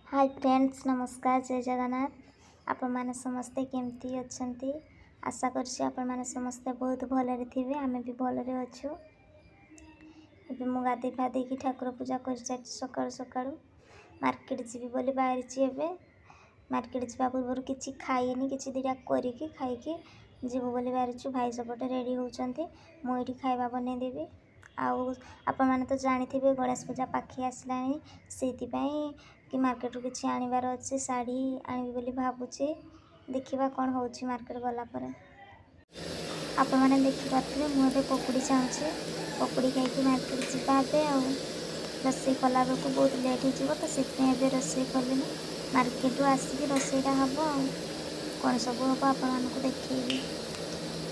Hi friends, नमस्कार, जय जगन्नाथ। आपण मैंने समस्ते केमती अच्छंती। आशा करछि आपण मैंने समस्ते बहुत भलरे थिबे। आमे भी भलरे अच्छु। एबे मु गाधे फाधे की ठाकुर पूजा कर सारी सकाळु सकाळु मार्केट जीवी बोली बाहरिछि। एबे मार्केट जीवा पूर्व किछि खाइनी, किछि दिटा करिकी खाइकी जीवु बोली बाहरिछु। भाई सबटे रेडी होउचंती, मु एठी खाइबा बने देबी। आउ आपण माने तो जानिथिबे गणेश पूजा पाखी आसलानी, सेति पई कि मार्केट रू किछि आनिबार अछि। साड़ी आनिबी बोली भाबुछि, देखिबा कोन होउछि मार्केट गला परे। आपण माने देखि पाथिबे मु एबे पकोड़ी चाहूछि। पकोड़ी खाइकी मार्केट जिबा बे। आउ रोषेई कला बेलकु बहुत लेट हो जिवो, तो सेति एबे रोषेई करलिनी। मार्केट रू आसिकी रोषेईटा हबो। आउ कोन सब हबो आपण मानकु देखैबी।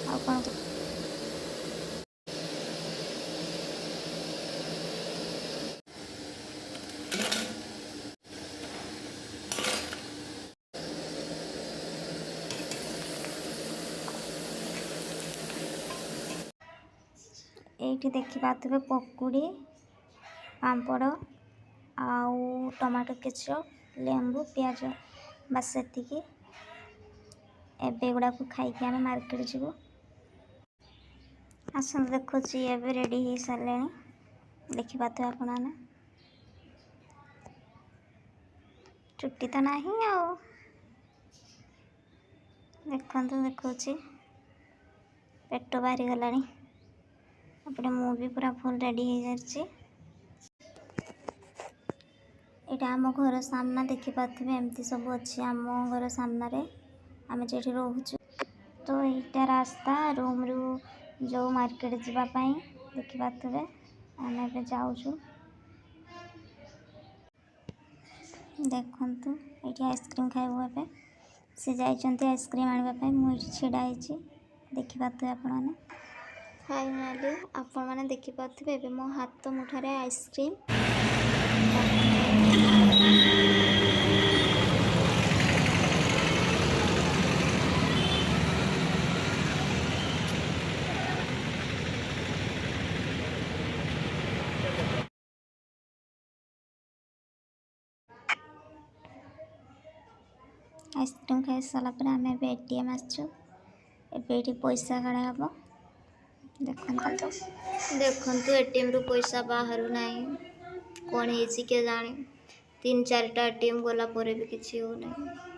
आउ कोन एठी देखि पाथिबे पकोड़ी, पांपड़ आउ टमाटो केचप, लेंबू, प्याज, बस सेतिकी। एबे गुड़ा को खाइकी आमे मार्केट जीवो। आसन देखुछि एबे रेडी ही सारलेनी। देखि पाथिबे आपण माने। छुट्टी तो नाही आउ देखंतु देखुछि पेट बाहरी गलानी। अपने मु भी पूरा फुल रेडी हो जाछि। एटा आम घर सामना देखि पाथिबे एमती सब अछि। आम घर सामना रे आमे जेठी रहउछु। तो एटा रास्ता रूम रू जो मार्केट जीवा पई देखि पाथिबे। आमे बे जाउछु। देखंतु एठी आइसक्रीम खाइबो। एबे से जाइचंती आइसक्रीम आनिबा पई। मु एठी छिडा आइछि, देखि पाथिबे आपण माने। फाइनाली आपण माने देखि पाथिबे एबे मो हाथ मुठारे आइसक्रीम। आइसक्रीम खाई सारा पर आमे एबे एटीएम आछछु। एबे एठी पैसा काढा हबो। देखंतु एटीएम रू पैसा बाहरु नाही। कोन हेछि के जाने 3-4टा एटीएम गला परे भी किछि हो नाही।